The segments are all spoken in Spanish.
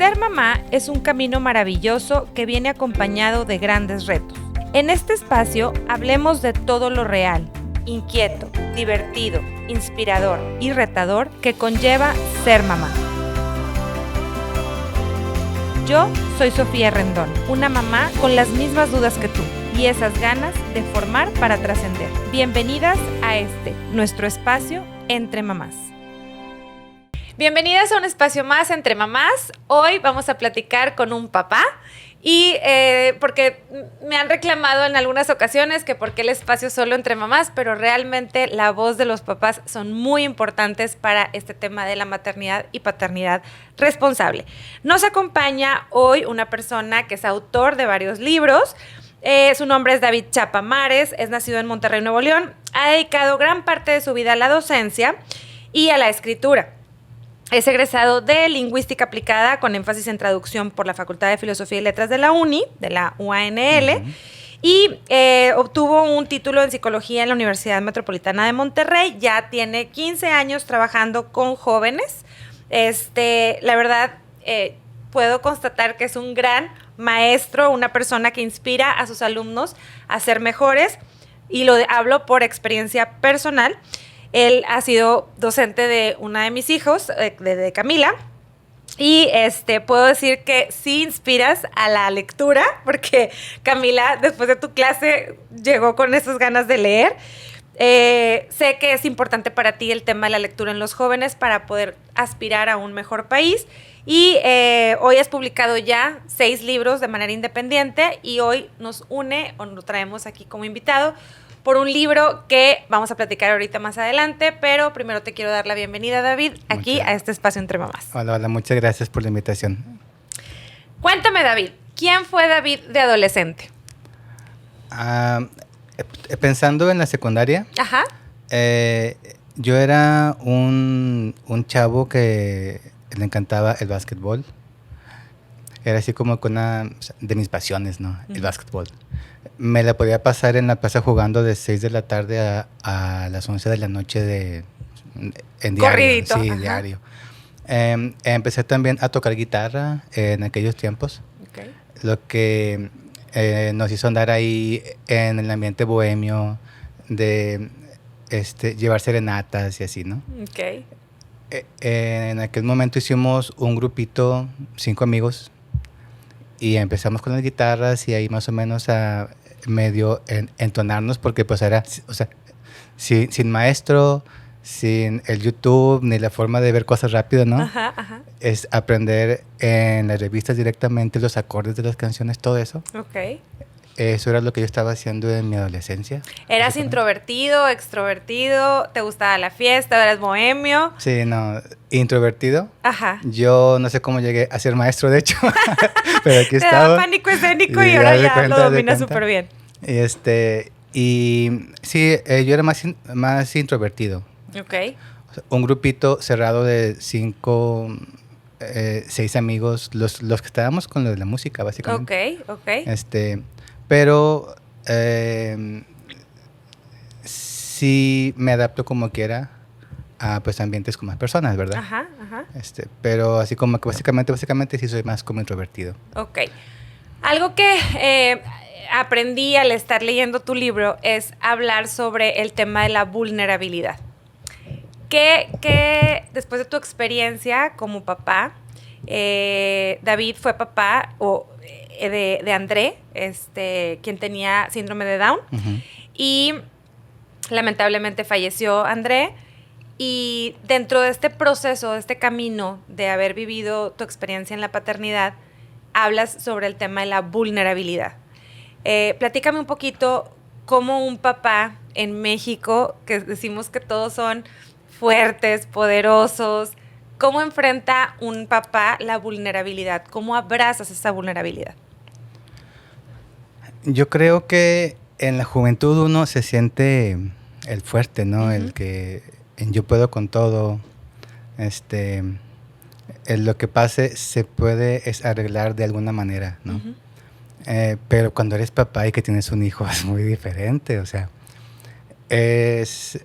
Ser mamá es un camino maravilloso que viene acompañado de grandes retos. En este espacio hablemos de todo lo real, inquieto, divertido, inspirador y retador que conlleva ser mamá. Yo soy Sofía Rendón, una mamá con las mismas dudas que tú y esas ganas de formar para trascender. Bienvenidas a nuestro espacio Entre Mamás. Bienvenidas a un espacio más Entre Mamás. Hoy vamos a platicar con un papá y porque me han reclamado en algunas ocasiones que por qué el espacio solo entre mamás, pero realmente la voz de los papás son muy importantes para este tema de la maternidad y paternidad responsable. Nos acompaña hoy una persona que es autor de varios libros. Su nombre es David Chapamares, es nacido en Monterrey, Nuevo León, ha dedicado gran parte de su vida a la docencia y a la escritura. Es egresado de Lingüística Aplicada con énfasis en traducción por la Facultad de Filosofía y Letras de la UANL, y obtuvo un título en Psicología en la Universidad Metropolitana de Monterrey. Ya tiene 15 años trabajando con jóvenes. La verdad, puedo constatar que es un gran maestro, una persona que inspira a sus alumnos a ser mejores, y lo hablo por experiencia personal. Él ha sido docente de una de mis hijos, de Camila, y puedo decir que sí inspiras a la lectura, porque Camila, después de tu clase, llegó con esas ganas de leer. Sé que es importante para ti el tema de la lectura en los jóvenes para poder aspirar a un mejor país, y hoy has publicado ya 6 libros de manera independiente, y hoy nos une, o lo traemos aquí como invitado, por un libro que vamos a platicar ahorita más adelante, pero primero te quiero dar la bienvenida, David, aquí a este espacio Entre Mamás. Hola, muchas gracias por la invitación. Cuéntame, David, ¿quién fue David de adolescente? Pensando en la secundaria, Ajá. Yo era un chavo que le encantaba el básquetbol. Era así como una de mis pasiones, ¿no? El básquetbol. Me la podía pasar en la plaza jugando de 6 de la tarde a las 11 de la noche en diario. Corridito. Sí, ajá. diario. Empecé también a tocar guitarra en aquellos tiempos. Okay. Lo que nos hizo andar ahí en el ambiente bohemio, de llevar serenatas y así, ¿no? Okay. En aquel momento hicimos un grupito, 5 amigos, y empezamos con las guitarras y ahí más o menos a medio entonarnos, porque pues era, o sea, sin maestro, sin el YouTube, ni la forma de ver cosas rápido, ¿no? Ajá, ajá. Es aprender en las revistas directamente los acordes de las canciones, todo eso. Ok. Eso era lo que yo estaba haciendo en mi adolescencia. ¿Eras introvertido, extrovertido? ¿Te gustaba la fiesta? ¿Eras bohemio? Sí, no, introvertido. Ajá. Yo no sé cómo llegué a ser maestro, de hecho, pero aquí Te estaba. daba pánico escénico y ahora ya lo dominas súper bien. Y sí, yo era más introvertido. Ok. O sea, un grupito cerrado de 5, 6 amigos, los que estábamos con lo de la música, básicamente. Ok. Pero sí me adapto como quiera a pues ambientes con más personas, ¿verdad? Ajá, ajá. Pero así como que básicamente sí soy más como introvertido. Ok. Algo que aprendí al estar leyendo tu libro es hablar sobre el tema de la vulnerabilidad. Que después de tu experiencia como papá, David fue papá de André, quien tenía síndrome de Down, y lamentablemente falleció André. Y dentro de este proceso, de este camino de haber vivido tu experiencia en la paternidad, hablas sobre el tema de la vulnerabilidad. Platícame un poquito cómo un papá en México, que decimos que todos son fuertes, poderosos, ¿cómo enfrenta un papá la vulnerabilidad? ¿Cómo abrazas esa vulnerabilidad? Yo creo que en la juventud uno se siente el fuerte, ¿no? El que yo puedo con todo. Lo que pase se puede arreglar de alguna manera, ¿no? Pero cuando eres papá y que tienes un hijo es muy diferente, o sea, es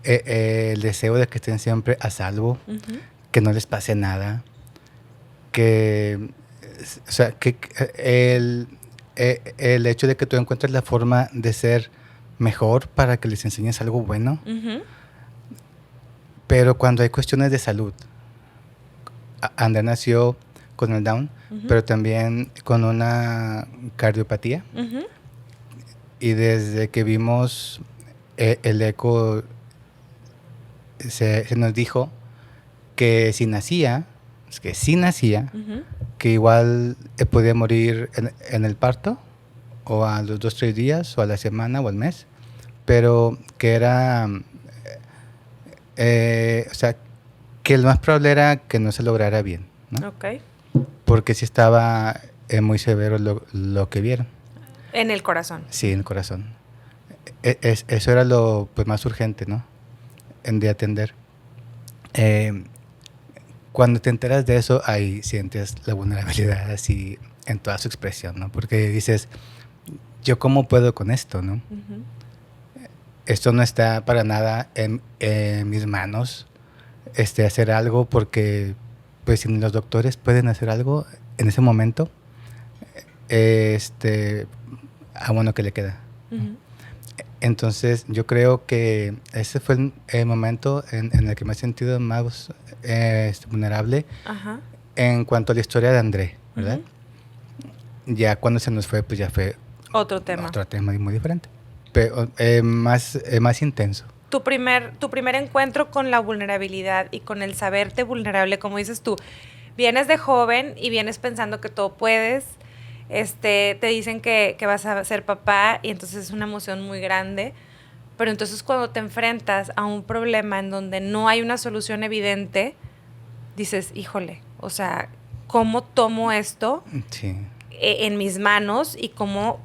el deseo de que estén siempre a salvo, que no les pase nada, que, o sea, el hecho de que tú encuentres la forma de ser mejor para que les enseñes algo bueno, pero cuando hay cuestiones de salud, Andrea nació con el Down, pero también con una cardiopatía, y desde que vimos el eco se nos dijo que si nacía, que igual podía morir en el parto, o a los 2-3 días, o a la semana, o al mes, pero que era, o sea, que lo más probable era que no se lograra bien, ¿no? Ok. Porque sí estaba muy severo lo que vieron. En el corazón. Sí, en el corazón. Eso era lo pues, más urgente, ¿no? De atender. Cuando te enteras de eso, ahí sientes la vulnerabilidad así en toda su expresión, ¿no? Porque dices, ¿yo cómo puedo con esto, no? Esto no está para nada en mis manos, hacer algo, porque pues si los doctores pueden hacer algo en ese momento, bueno, ¿qué le queda? Entonces yo creo que ese fue el momento en el que me he sentido más vulnerable. Ajá. En cuanto a la historia de André, ¿verdad? Ya cuando se nos fue, pues ya fue otro tema muy diferente, pero más intenso. Tu primer encuentro con la vulnerabilidad y con el saberte vulnerable, como dices tú, vienes de joven y vienes pensando que todo puedes, te dicen que vas a ser papá y entonces es una emoción muy grande, pero entonces cuando te enfrentas a un problema en donde no hay una solución evidente, dices, híjole, o sea, ¿cómo tomo esto en mis manos y cómo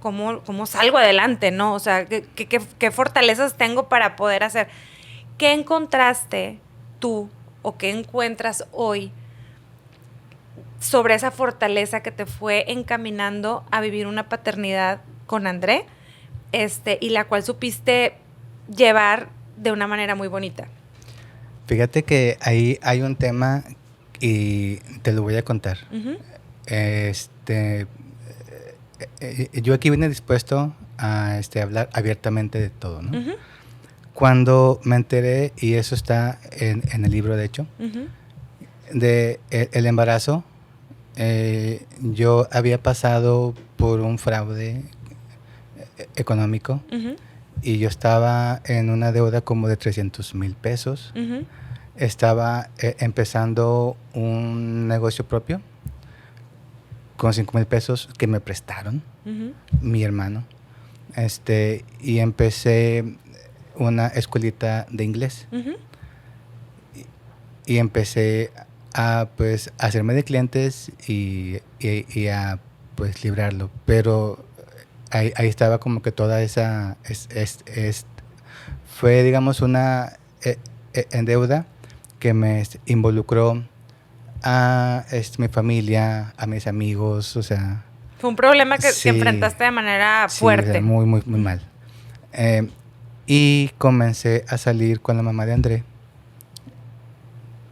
salgo adelante, ¿no? O sea, ¿qué fortalezas tengo para poder hacer? ¿Qué encontraste tú o qué encuentras hoy sobre esa fortaleza que te fue encaminando a vivir una paternidad con André, y la cual supiste llevar de una manera muy bonita? Fíjate que ahí hay un tema y te lo voy a contar. Yo aquí vine dispuesto a hablar abiertamente de todo, ¿no? Cuando me enteré, y eso está en el libro de hecho, de el embarazo, yo había pasado por un fraude económico y yo estaba en una deuda como de 300,000 pesos. Estaba empezando un negocio propio con 5,000 pesos que me prestaron mi hermano, y empecé una escuelita de inglés y empecé a pues hacerme de clientes y a pues librarlo, pero ahí estaba como que toda esa fue digamos una en deuda que me involucró a mi familia, a mis amigos, o sea... Fue un problema que enfrentaste de manera fuerte. O sea, muy, muy, muy mal. Y comencé a salir con la mamá de André.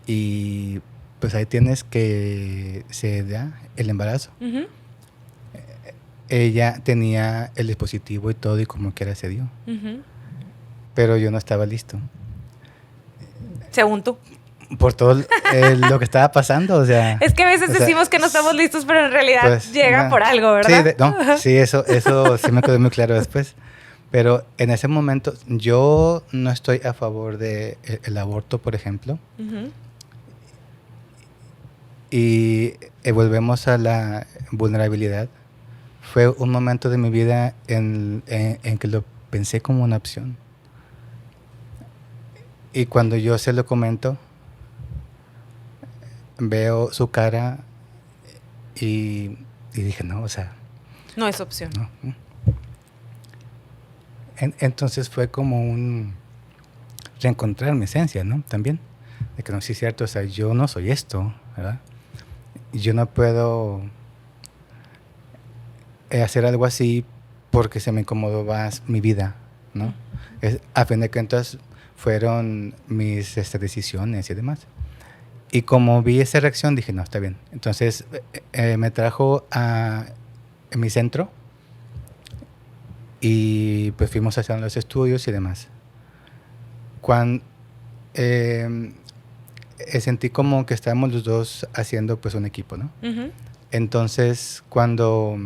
Y pues ahí tienes que se da el embarazo. Ella tenía el dispositivo y todo, y como quiera se dio. Pero yo no estaba listo. Según tú. Por todo lo que estaba pasando, o sea... Es que a veces decimos que no estamos listos, pero en realidad pues, llega por algo, ¿verdad? Sí, eso sí me quedó muy claro después. Pero en ese momento yo no estoy a favor de el aborto, por ejemplo. Y volvemos a la vulnerabilidad. Fue un momento de mi vida en que lo pensé como una opción. Y cuando yo se lo comento, veo su cara y dije, no, o sea... No es opción. No. Entonces fue como un reencontrar mi esencia, ¿no? También. De que no, sí es cierto, o sea, yo no soy esto, ¿verdad? Yo no puedo hacer algo así porque se me incomodó más mi vida, ¿no? A fin de cuentas fueron mis decisiones y demás. Y como vi esa reacción, dije, no, está bien. Entonces me trajo a mi centro y pues fuimos haciendo los estudios y demás. Cuando sentí como que estábamos los dos haciendo pues un equipo, ¿no? Ujú. Entonces cuando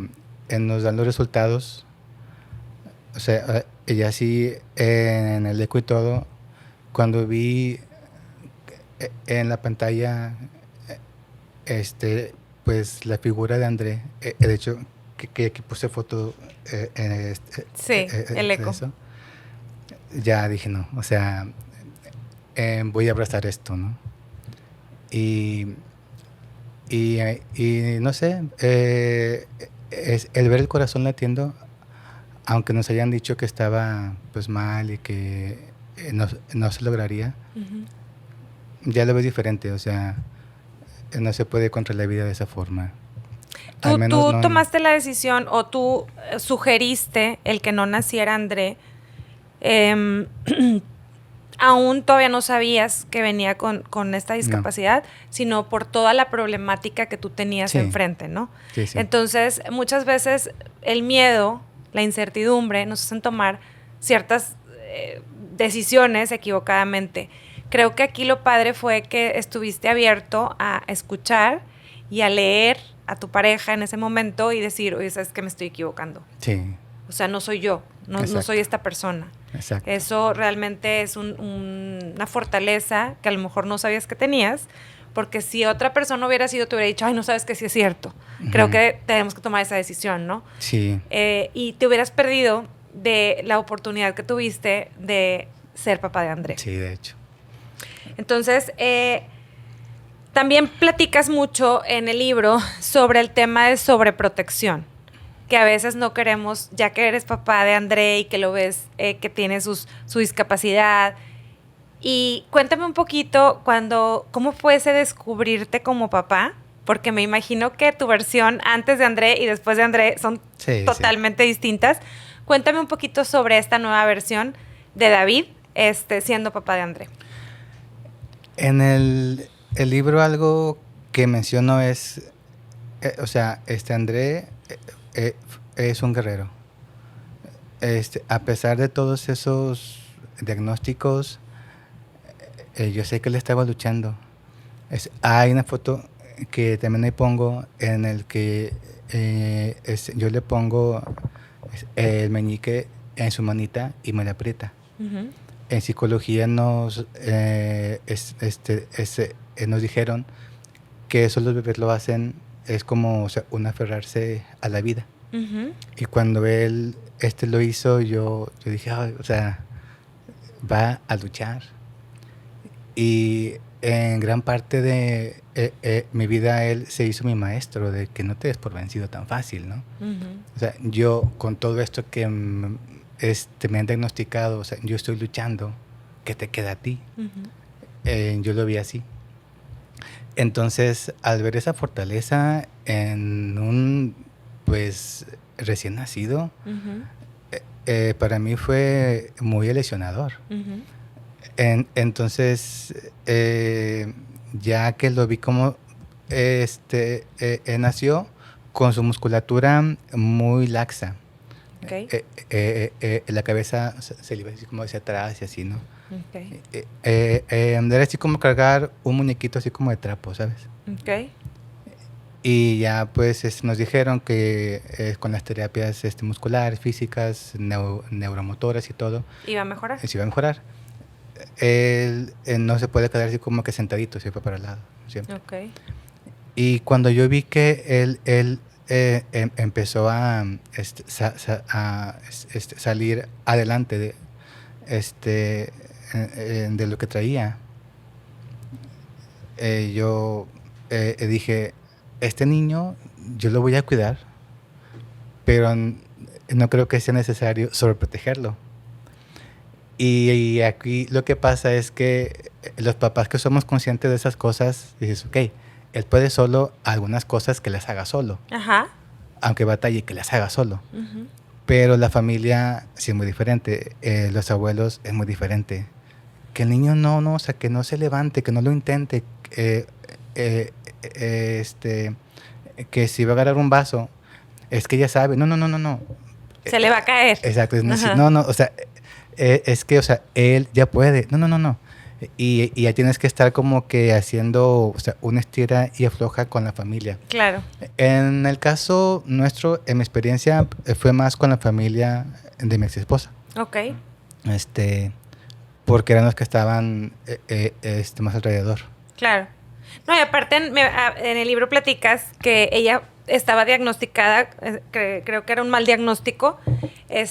nos dan los resultados, o sea, ella sí en el eco y todo, cuando vi en la pantalla pues la figura de André, de hecho que aquí puse foto Sí, el de eco. eso, ya dije no, o sea, voy a abrazar esto, ¿no? Y, y no sé, es el ver el corazón latiendo, aunque nos hayan dicho que estaba pues mal y que no se lograría, Ujú. ya lo ves diferente, o sea, no se puede contra la vida de esa forma. Al menos ¿Tú no. tomaste la decisión o tú sugeriste el que no naciera André? em, Aún todavía no sabías que venía con esta No. discapacidad, sino por toda la problemática que tú tenías Sí. enfrente, ¿no? Sí, sí. Entonces, muchas veces el miedo, la incertidumbre nos hacen tomar ciertas decisiones equivocadamente. Creo que aquí lo padre fue que estuviste abierto a escuchar y a leer a tu pareja en ese momento y decir, oye, sabes que me estoy equivocando. Sí, O sea, no soy yo, no Exacto. soy esta persona. exacto. Eso realmente es una fortaleza que a lo mejor no sabías que tenías, porque si otra persona hubiera sido, te hubiera dicho, ay, no sabes que sí es cierto. Creo Ujú. que tenemos que tomar esa decisión, ¿no? Sí, Y te hubieras perdido de la oportunidad que tuviste de ser papá de André. sí, de hecho. Entonces, también platicas mucho en el libro sobre el tema de sobreprotección, que a veces no queremos, ya que eres papá de André y que lo ves que tiene su discapacidad. Y cuéntame un poquito cómo fue ese descubrirte como papá, porque me imagino que tu versión antes de André y después de André son Sí, totalmente distintas. Cuéntame un poquito sobre esta nueva versión de David siendo papá de André. En el libro algo que menciono es, o sea, André es un guerrero. A pesar de todos esos diagnósticos, yo sé que él estaba luchando. Hay una foto que también ahí pongo en el que yo le pongo el meñique en su manita y me la aprieta. Uh-huh. En psicología nos nos dijeron que eso los bebés lo hacen, es como, o sea, un aferrarse a la vida. Uh-huh. Y cuando él lo hizo, yo dije, "Ay, o sea, va a luchar". Y en gran parte de mi vida él se hizo mi maestro de que no te des por vencido tan fácil, ¿no? Uh-huh. O sea, yo con todo esto que me han diagnosticado, o sea, yo estoy luchando, ¿qué te queda a ti? Uh-huh. Yo lo vi así. Entonces, al ver esa fortaleza en un, pues, recién nacido, Uh-huh. para mí fue muy lesionador. Uh-huh. Entonces, ya que lo vi como nació con su musculatura muy laxa. Okay. La cabeza se le iba así como hacia atrás y así, ¿no? Okay. Era así como cargar un muñequito así como de trapo, ¿sabes? Okay. Y ya pues nos dijeron que con las terapias musculares, físicas, neuromotoras y todo, ¿Iba a mejorar? se iba a mejorar. Él no se puede quedar así como que sentadito, siempre para el lado, siempre. Okay. Y cuando yo vi que él empezó a salir adelante de lo que traía, yo dije, este niño yo lo voy a cuidar, pero no creo que sea necesario sobreprotegerlo. Y aquí lo que pasa es que los papás que somos conscientes de esas cosas, dices, ok, él puede solo algunas cosas que las haga solo. Ajá. Aunque batalle, que las haga solo. Uh-huh. Pero la familia sí es muy diferente. Los abuelos es muy diferente. Que el niño no, o sea, que no se levante, que no lo intente. que si va a agarrar un vaso, es que ya sabe, no. Se le va a caer. Exacto, no, o sea, es que, o sea, él ya puede, no. Y ya tienes que estar como que haciendo, o sea, una estira y afloja con la familia. Claro. En el caso nuestro, en mi experiencia, fue más con la familia de mi ex esposa. Ok. Porque eran los que estaban más alrededor. Claro. No, y aparte en el libro platicas que ella estaba diagnosticada, creo que era un mal diagnóstico,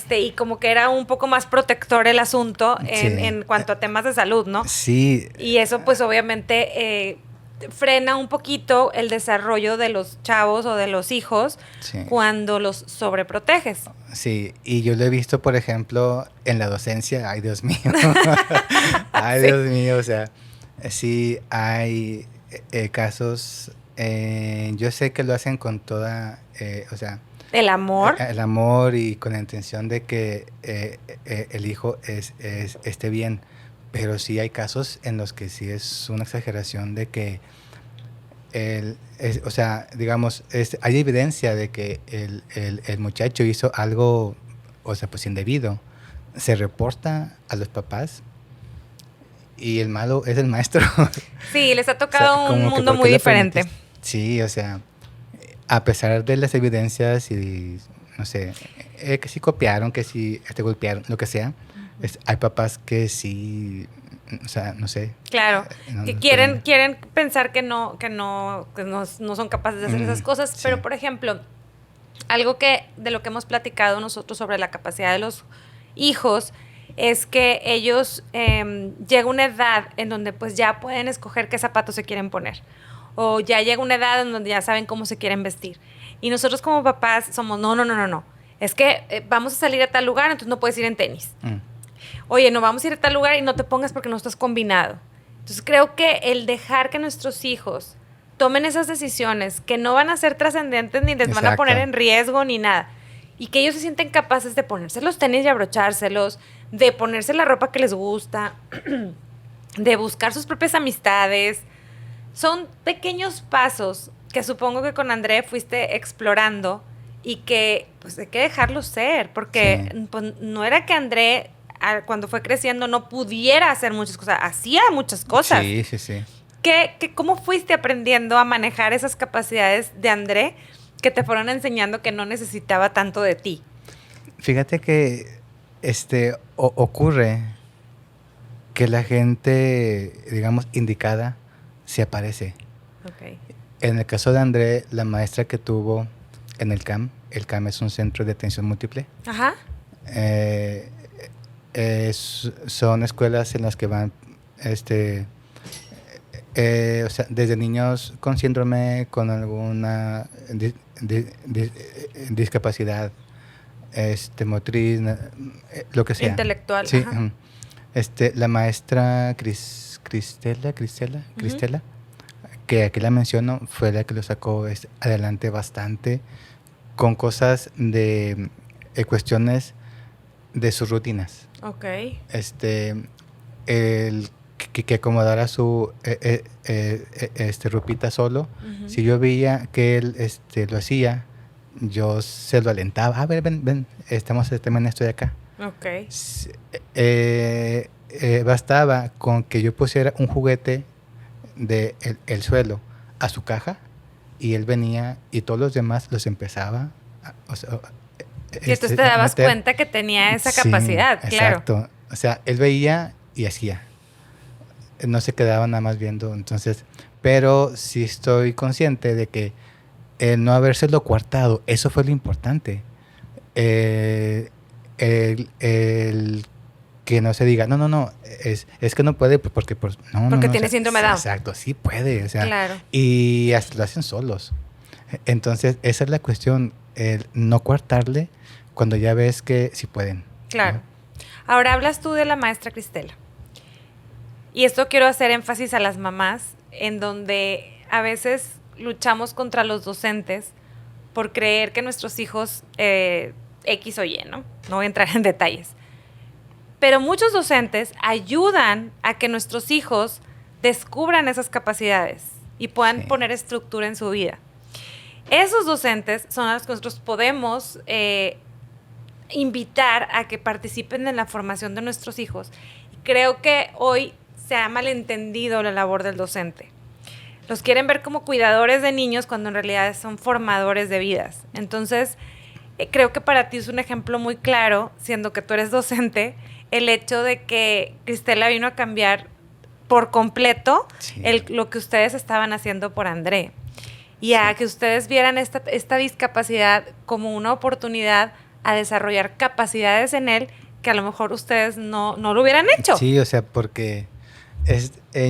y como que era un poco más protector el asunto en cuanto a temas de salud, ¿no? Sí. Y eso pues obviamente frena un poquito el desarrollo de los chavos o de los hijos cuando los sobreproteges. Sí, y yo lo he visto, por ejemplo, en la docencia. Ay, Dios mío. Ay, Dios mío, o sea, sí hay casos, yo sé que lo hacen con toda, o sea... ¿El amor? El amor y con la intención de que el hijo esté bien, pero sí hay casos en los que sí es una exageración de que o sea, digamos, hay evidencia de que el muchacho hizo algo, o sea, pues indebido. Se reporta a los papás y el malo es el maestro. Sí, les ha tocado, o sea, un mundo muy diferente. Sí, o sea, a pesar de las evidencias y, no sé, que sí copiaron, que sí golpearon, lo que sea, hay papás que sí... O sea, no sé. Claro, que quieren pensar que no son capaces de hacer esas cosas. Sí. Pero, por ejemplo, algo de lo que hemos platicado nosotros sobre la capacidad de los hijos es que ellos llega una edad en donde pues ya pueden escoger qué zapatos se quieren poner. O ya llega una edad en donde ya saben cómo se quieren vestir. Y nosotros como papás somos, no. Es que vamos a salir a tal lugar, entonces no puedes ir en tenis. Oye, no vamos a ir a tal lugar y no te pongas porque no estás combinado. Entonces creo que el dejar que nuestros hijos tomen esas decisiones que no van a ser trascendentes ni les van a poner en riesgo ni nada, y que ellos se sienten capaces de ponerse los tenis y abrochárselos, de ponerse la ropa que les gusta, de buscar sus propias amistades, son pequeños pasos que supongo que con André fuiste explorando y que pues hay que dejarlos ser, porque pues, no era que André cuando fue creciendo no pudiera hacer muchas cosas, hacía muchas cosas. Sí. ¿Cómo fuiste aprendiendo a manejar esas capacidades de André que te fueron enseñando que no necesitaba tanto de ti? Fíjate que ocurre que la gente, digamos, indicada se aparece. Okay. En el caso de André, la maestra que tuvo en el CAM es un centro de atención múltiple. Ajá. Son escuelas en las que van o sea, desde niños con síndrome, con alguna discapacidad motriz, lo que sea. Intelectual. Sí. La maestra Cristela, que aquí la menciono, fue la que lo sacó adelante bastante con cosas de cuestiones de sus rutinas. Ok. El que acomodara su ropita solo. Si yo veía que él lo hacía, yo se lo alentaba. A ver, ven, estamos en esto de acá. Ok. Bastaba con que yo pusiera un juguete de el suelo a su caja y él venía y todos los demás los empezaba y entonces te dabas cuenta que tenía esa capacidad, claro. Exacto. O sea, él veía y hacía. No se quedaba nada más viendo. Entonces, pero sí estoy consciente de que el no habérselo coartado, eso fue lo importante. El que no se diga, no, es que no puede porque tiene síndrome de Down. Exacto, sí puede. O sea, claro. Y hasta lo hacen solos. Entonces, esa es la cuestión, el no coartarle cuando ya ves que sí pueden. Claro. ¿No? Ahora hablas tú de la maestra Cristela. Y esto quiero hacer énfasis a las mamás, en donde a veces luchamos contra los docentes por creer que nuestros hijos X o Y, ¿no? No voy a entrar en detalles. Pero muchos docentes ayudan a que nuestros hijos descubran esas capacidades y puedan poner estructura en su vida. Esos docentes son a los que nosotros podemos invitar a que participen en la formación de nuestros hijos. Creo que hoy se ha malentendido la labor del docente. Los quieren ver como cuidadores de niños cuando en realidad son formadores de vidas. Entonces, creo que para ti es un ejemplo muy claro, siendo que tú eres docente, el hecho de que Cristela vino a cambiar por completo lo que ustedes estaban haciendo por André. Y a que ustedes vieran esta discapacidad como una oportunidad a desarrollar capacidades en él que a lo mejor ustedes no lo hubieran hecho. Sí, o sea, porque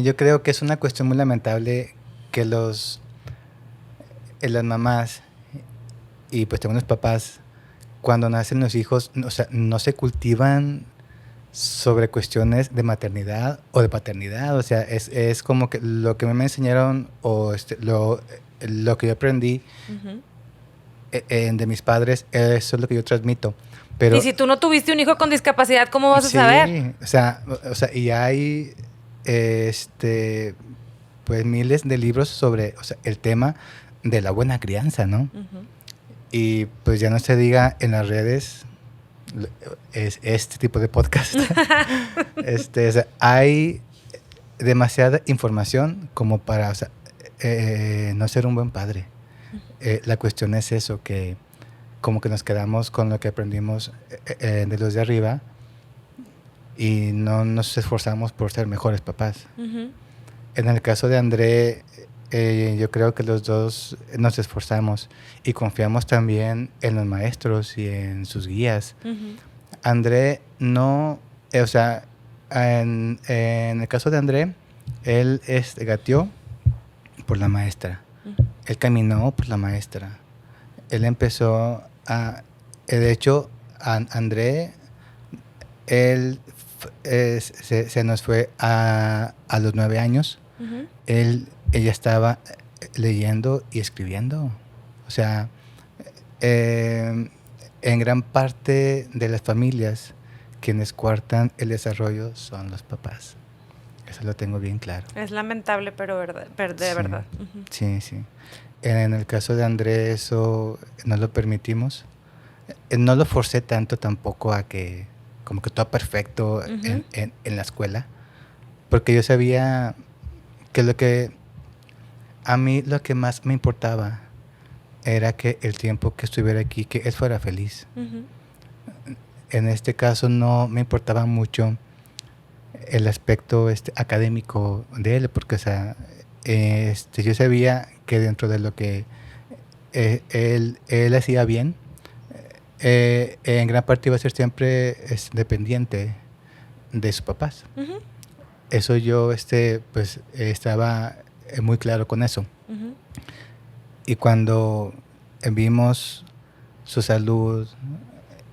yo creo que es una cuestión muy lamentable que las mamás y pues también los papás, cuando nacen los hijos, o sea, no se cultivan sobre cuestiones de maternidad o de paternidad. O sea, es como que lo que me enseñaron o lo que yo aprendí de mis padres, eso es lo que yo transmito. Pero, y si tú no tuviste un hijo con discapacidad, ¿cómo vas a saber? O sea, y hay pues miles de libros sobre, o sea, el tema de la buena crianza, ¿no? Y pues ya no se diga en las redes, es este tipo de podcast. O sea, hay demasiada información como para, o sea, no ser un buen padre. La cuestión es eso, que como que nos quedamos con lo que aprendimos de los de arriba y no nos esforzamos por ser mejores papás. En el caso de André, yo creo que los dos nos esforzamos y confiamos también en los maestros y en sus guías. André no, o sea, en el caso de André, él gateó por la maestra. Él caminó por la maestra. Él empezó de hecho, André, él se nos fue a los 9 años. Ella estaba leyendo y escribiendo. O sea, en gran parte de las familias, quienes coartan el desarrollo son los papás. Eso lo tengo bien claro. Es lamentable, pero de verdad. Sí. En el caso de André, eso no lo permitimos. No lo forcé tanto tampoco a que, como que todo perfecto en la escuela, porque yo sabía que a mí lo que más me importaba era que el tiempo que estuviera aquí, que él fuera feliz. En este caso no me importaba mucho el aspecto académico de él, porque, o sea, yo sabía que dentro de lo que él hacía bien, en gran parte iba a ser siempre dependiente de sus papás. Eso yo pues estaba muy claro con eso. Y cuando vimos su salud,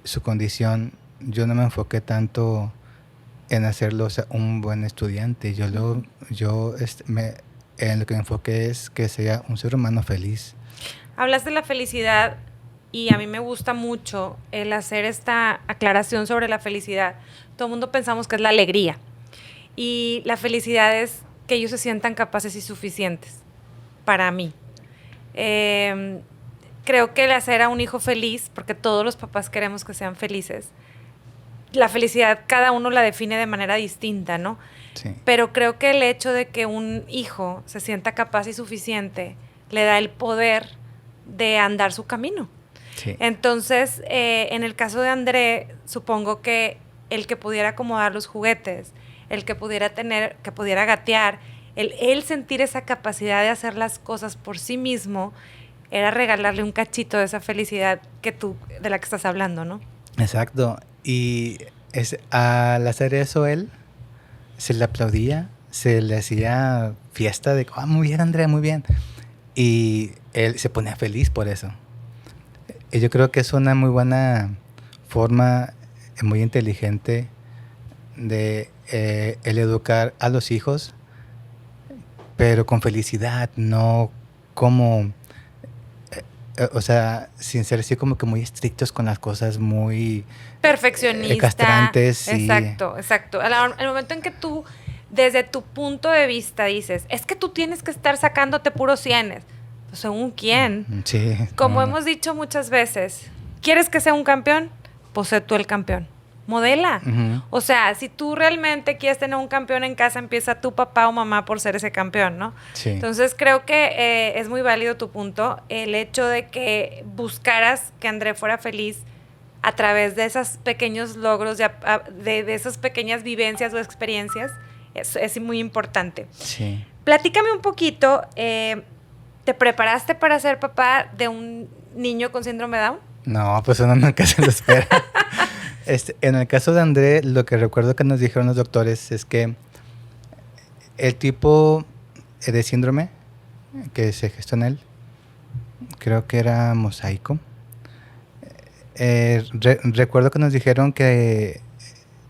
su condición, yo no me enfoqué tanto en hacerlo, o sea, un buen estudiante. En lo que me enfoqué es que sea un ser humano feliz. Hablas de la felicidad y a mí me gusta mucho el hacer esta aclaración sobre la felicidad. Todo el mundo pensamos que es la alegría y la felicidad es que ellos se sientan capaces y suficientes para mí. Creo que el hacer a un hijo feliz, porque todos los papás queremos que sean felices, la felicidad cada uno la define de manera distinta, ¿no? Sí. Pero creo que el hecho de que un hijo se sienta capaz y suficiente le da el poder de andar su camino. Sí. Entonces, en el caso de André, supongo que el que pudiera acomodar los juguetes, el que pudiera gatear, él sentir esa capacidad de hacer las cosas por sí mismo, era regalarle un cachito de esa felicidad de la que estás hablando, ¿no? Exacto. Y al hacer eso él, se le aplaudía, se le hacía fiesta de, muy bien Andrea, muy bien. Y él se ponía feliz por eso. Y yo creo que es una muy buena forma, muy inteligente de el educar a los hijos, pero con felicidad, no como, o sea, sin ser así como que muy estrictos con las cosas, muy perfeccionista, castrantes. Exacto. Al momento en que tú desde tu punto de vista dices, es que tú tienes que estar sacándote puros cienes. Pues, ¿según quién? Sí. Como No. hemos dicho muchas veces, ¿quieres que sea un campeón? Pues sé tú el campeón. Modela. Ujú. O sea, si tú realmente quieres tener un campeón en casa, empieza tu papá o mamá por ser ese campeón, ¿no? Sí. Entonces creo que es muy válido tu punto, el hecho de que buscaras que André fuera feliz a través de esos pequeños logros, de esas pequeñas vivencias o experiencias, es muy importante. Sí. Platícame un poquito, ¿te preparaste para ser papá de un niño con síndrome de Down? No, pues uno nunca se lo espera. En el caso de André, lo que recuerdo que nos dijeron los doctores es que el tipo de síndrome que se gestó en él, creo que era mosaico. Recuerdo que nos dijeron que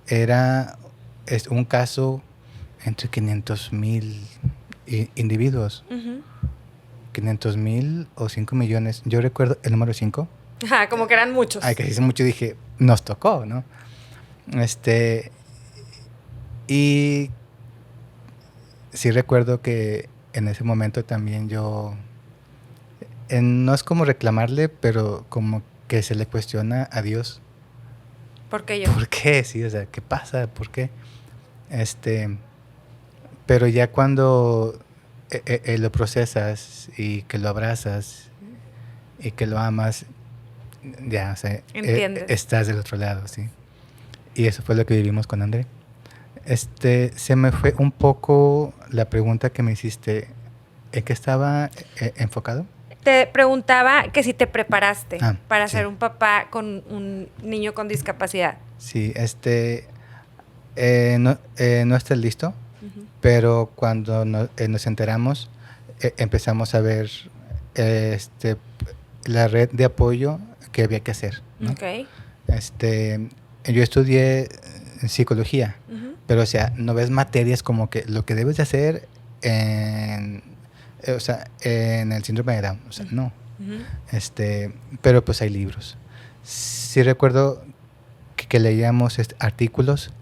era un caso entre 500,000 individuos. 500,000 o 5 millones. Yo recuerdo el número 5. Ajá, como que eran muchos. Ay, que dice mucho, dije, nos tocó, ¿no? Y sí recuerdo que en ese momento también yo, no es como reclamarle, pero como que se le cuestiona a Dios. ¿Por qué yo? ¿Por qué? Sí, o sea, ¿qué pasa? ¿Por qué? Pero ya cuando lo procesas y que lo abrazas y que lo amas, ya, o sea, Entiendes. estás del otro lado, sí. Y eso fue lo que vivimos con André. Se me fue un poco la pregunta que me hiciste. ¿En qué estaba enfocado? Te preguntaba que si te preparaste para sí. ser un papá con un niño con discapacidad. Sí, no estoy listo, pero cuando nos enteramos, empezamos a ver la red de apoyo que había que hacer, ¿no? Okay. Yo estudié psicología, pero o sea, no ves materias como que lo que debes de hacer en el síndrome de Down, o sea, no. Pero pues hay libros. Sí recuerdo que leíamos artículos,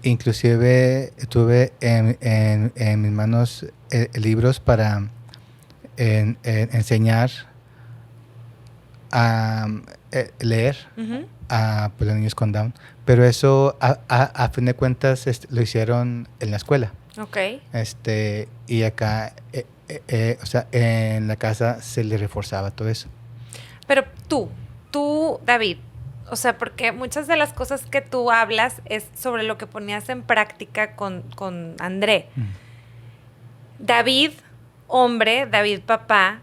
inclusive tuve en mis manos libros para enseñar a leer a los niños con Down, pero eso a fin de cuentas lo hicieron en la escuela. Okay. Y acá, o sea, en la casa se le reforzaba todo eso. Pero tú, David, o sea, porque muchas de las cosas que tú hablas es sobre lo que ponías en práctica con André. David, hombre, David, papá,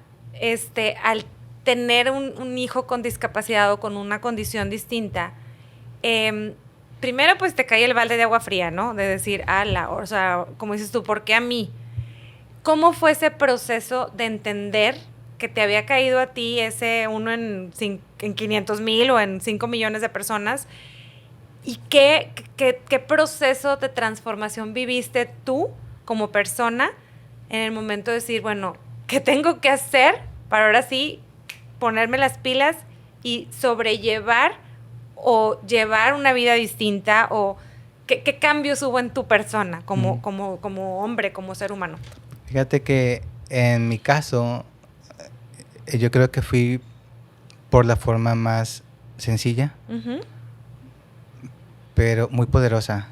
al tener un hijo con discapacidad o con una condición distinta, primero pues te cae el balde de agua fría, ¿no? De decir, o sea, como dices tú, ¿por qué a mí? ¿Cómo fue ese proceso de entender que te había caído a ti ese uno en 500,000 o en 5 millones de personas? ¿Y qué proceso de transformación viviste tú como persona en el momento de decir, bueno, ¿qué tengo que hacer para ahora sí ponerme las pilas y sobrellevar o llevar una vida distinta? ¿O qué cambios hubo en tu persona como hombre, como ser humano? Fíjate que en mi caso, yo creo que fui por la forma más sencilla, pero muy poderosa.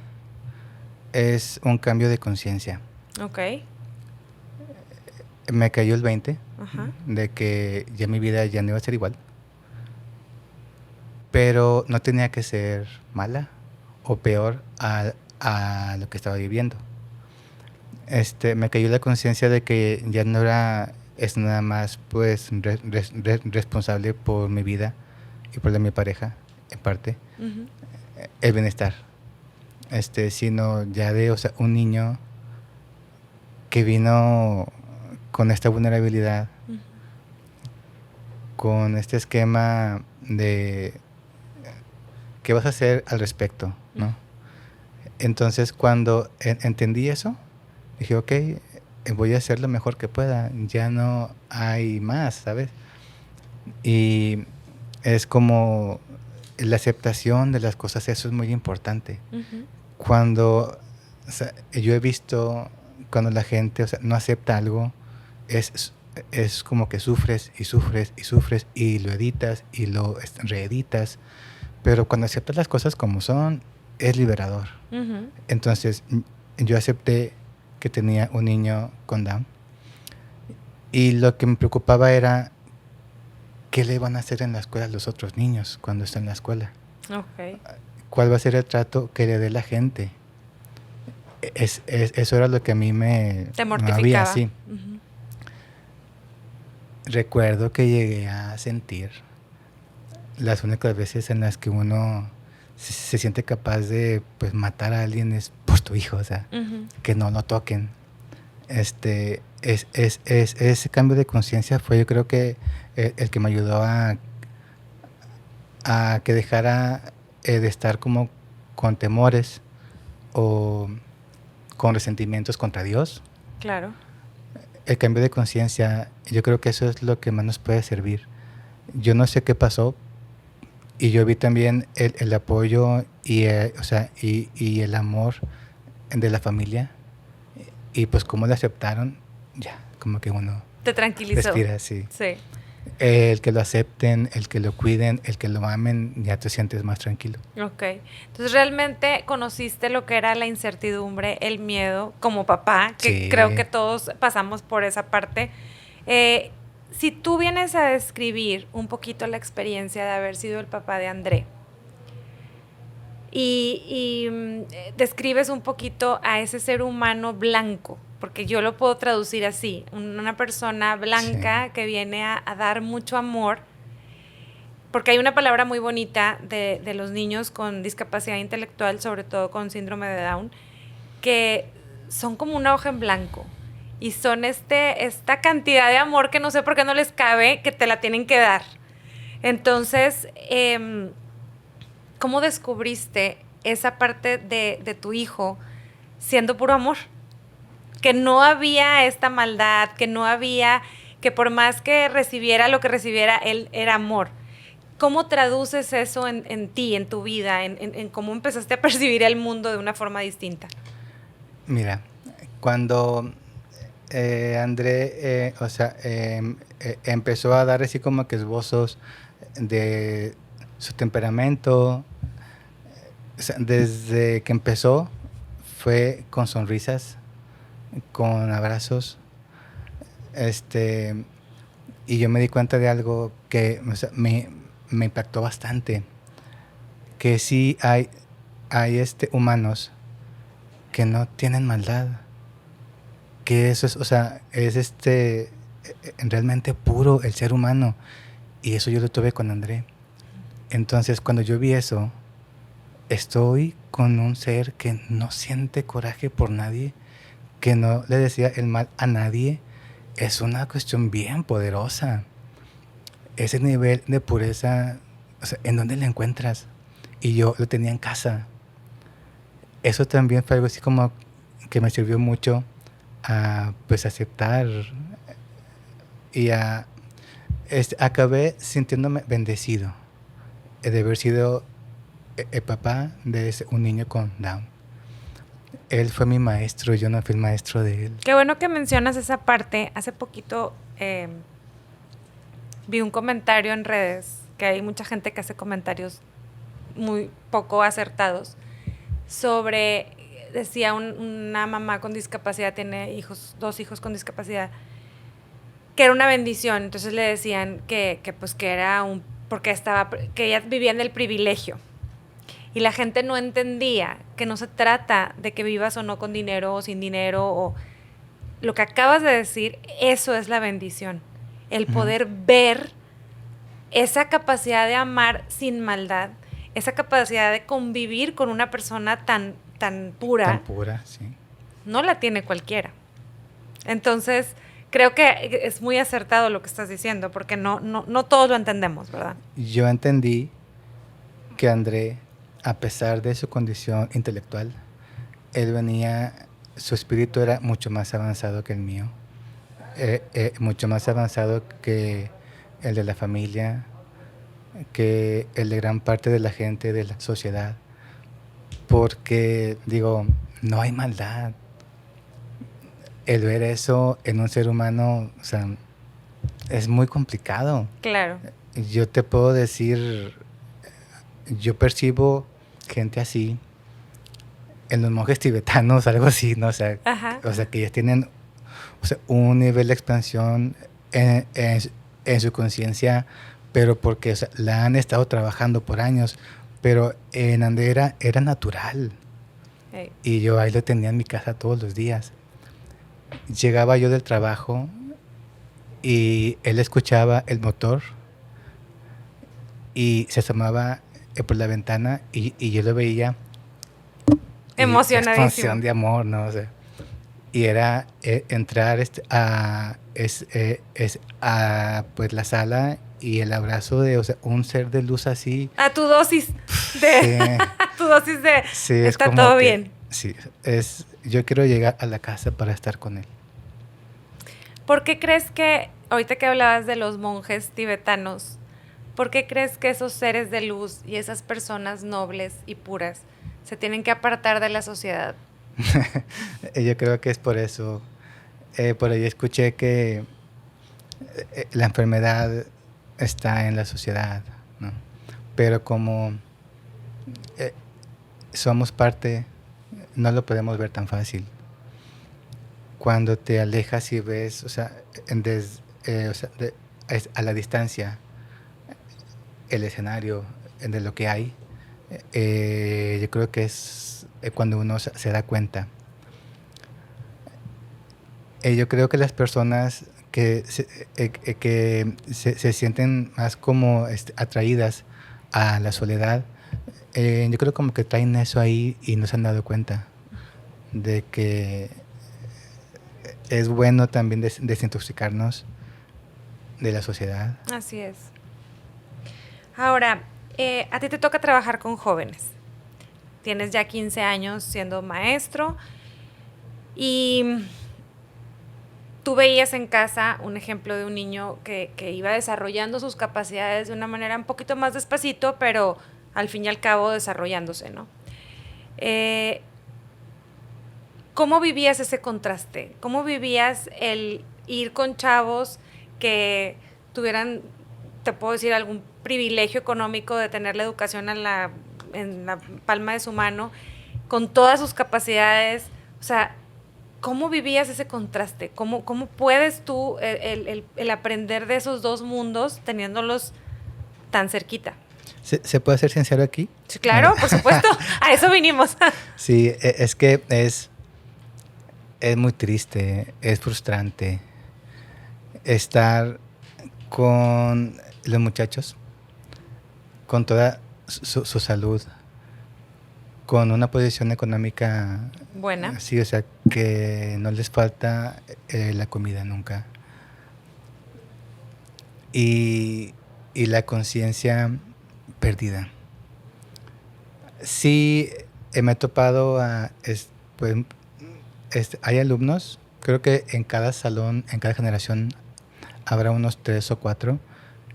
Es un cambio de conciencia. Ok. Me cayó el 20 de que ya mi vida ya no iba a ser igual, pero no tenía que ser mala o peor a lo que estaba viviendo. Me cayó la conciencia de que ya no era nada más pues responsable por mi vida y por la de mi pareja, en parte, el bienestar, sino ya de, o sea, un niño que vino con esta vulnerabilidad, con este esquema de qué vas a hacer al respecto, ¿no? Entonces, cuando entendí eso, dije, ok, voy a hacer lo mejor que pueda, ya no hay más, ¿sabes? Y es como la aceptación de las cosas, eso es muy importante. cuando, o sea, yo he visto cuando la gente, o sea, no acepta algo, es como que sufres y sufres y sufres y lo editas y lo reeditas, pero cuando aceptas las cosas como son, es liberador. Ujú. Entonces, yo acepté que tenía un niño con Down y lo que me preocupaba era qué le van a hacer en la escuela a los otros niños cuando están en la escuela. Ok. ¿Cuál va a ser el trato que le dé la gente? Eso era lo que a mí me Te movía mortificaba. así. Ujú. Recuerdo que llegué a sentir las únicas veces en las que uno se siente capaz de pues matar a alguien es por tu hijo, o sea, Ujú. que no lo toquen. Ese cambio de conciencia fue yo creo que el que me ayudó a que dejara de estar como con temores o con resentimientos contra Dios. Claro. El cambio de conciencia, yo creo que eso es lo que más nos puede servir. Yo no sé qué pasó y yo vi también el apoyo o sea, y el amor de la familia y pues cómo lo aceptaron, ya, como que uno Te tranquilizó. respira así. Sí. El que lo acepten, el que lo cuiden, el que lo amen, ya te sientes más tranquilo. Ok. Entonces realmente conociste lo que era la incertidumbre, el miedo como papá, que creo que Sí. todos pasamos por esa parte. Si tú vienes a describir un poquito la experiencia de haber sido el papá de André describes un poquito a ese ser humano blanco, porque yo lo puedo traducir así, una persona blanca Sí. que viene a dar mucho amor, porque hay una palabra muy bonita de los niños con discapacidad intelectual, sobre todo con síndrome de Down, que son como una hoja en blanco y son esta cantidad de amor que no sé por qué no les cabe, que te la tienen que dar. Entonces, ¿cómo descubriste esa parte de tu hijo siendo puro amor? Que no había esta maldad, que no había, que por más que recibiera lo que recibiera, él era amor. ¿Cómo traduces eso en ti, en tu vida, en cómo empezaste a percibir el mundo de una forma distinta? Mira, cuando André, o sea, empezó a dar así como que esbozos de su temperamento, o sea, desde que empezó fue con sonrisas, con abrazos, este, y yo me di cuenta de algo que o sea, me impactó bastante, que sí hay humanos que no tienen maldad, que eso es, o sea, es realmente puro el ser humano, y eso yo lo tuve con André. Entonces, cuando yo vi eso, estoy con un ser que no siente coraje por nadie, que no le decía el mal a nadie. Es una cuestión bien poderosa. Ese nivel de pureza, o sea, ¿en dónde la encuentras? Y yo lo tenía en casa. Eso también fue algo así como que me sirvió mucho a pues aceptar y acabé sintiéndome bendecido de haber sido el papá de un niño con Down. Él fue mi maestro, yo no fui el maestro de él. Qué bueno que mencionas esa parte. Hace poquito vi un comentario en redes, que hay mucha gente que hace comentarios muy poco acertados, decía una mamá con discapacidad, tiene dos hijos con discapacidad, que era una bendición. Entonces le decían que era que ella vivía en el privilegio. Y la gente no entendía que no se trata de que vivas o no con dinero o sin dinero, o lo que acabas de decir, eso es la bendición. El poder ver esa capacidad de amar sin maldad, esa capacidad de convivir con una persona tan pura. Tan pura, sí. No la tiene cualquiera. Entonces, creo que es muy acertado lo que estás diciendo, porque no todos lo entendemos, ¿verdad? Yo entendí que André, a pesar de su condición intelectual, su espíritu era mucho más avanzado que el mío, mucho más avanzado que el de la familia, que el de gran parte de la gente de la sociedad, porque, digo, no hay maldad. El ver eso en un ser humano, o sea, es muy complicado. Claro. Yo te puedo decir, yo percibo gente así en los monjes tibetanos, algo así, ¿no? Ajá. O sea que ellos tienen, o sea, un nivel de expansión en su conciencia, pero porque, o sea, la han estado trabajando por años, pero en Andera era natural. Hey. Y yo ahí lo tenía en mi casa todos los días. Llegaba yo del trabajo y él escuchaba el motor y se asomaba por la ventana y yo lo veía. Emocionadísimo. Expansión de amor, ¿no? O sea, y era entrar pues la sala y el abrazo de, o sea, un ser de luz así. A tu dosis de... Sí, tu dosis de... sí, está como todo que, bien. Sí, yo quiero llegar a la casa para estar con él. ¿Por qué crees que, ahorita que hablabas de los monjes tibetanos, por qué crees que esos seres de luz y esas personas nobles y puras se tienen que apartar de la sociedad? Yo creo que es por eso. Por ahí escuché que la enfermedad está en la sociedad, ¿no? Pero como somos parte, no lo podemos ver tan fácil. Cuando te alejas y ves, o sea, a la distancia, el escenario de lo que hay, yo creo que es cuando uno se da cuenta. Yo creo que las personas que se sienten más como atraídas a la soledad, yo creo como que traen eso ahí y no se han dado cuenta de que es bueno también desintoxicarnos de la sociedad. Así es. Ahora, a ti te toca trabajar con jóvenes. Tienes ya 15 años siendo maestro y tú veías en casa un ejemplo de un niño que iba desarrollando sus capacidades de una manera un poquito más despacito, pero al fin y al cabo desarrollándose, ¿no? ¿Cómo vivías ese contraste? ¿Cómo vivías el ir con chavos que tuvieran, te puedo decir, algún privilegio económico de tener la educación en la palma de su mano, con todas sus capacidades? O sea, ¿cómo vivías ese contraste? ¿Cómo puedes tú el aprender de esos dos mundos teniéndolos tan cerquita? ¿Se puede ser sincero aquí? Sí, claro, por supuesto. A eso vinimos. Sí, es que es muy triste, es frustrante estar con los muchachos, con toda su salud, con una posición económica buena. Sí, o sea, que no les falta la comida nunca. Y la conciencia perdida. Sí, me he topado hay alumnos, creo que en cada salón, en cada generación, habrá unos 3 o 4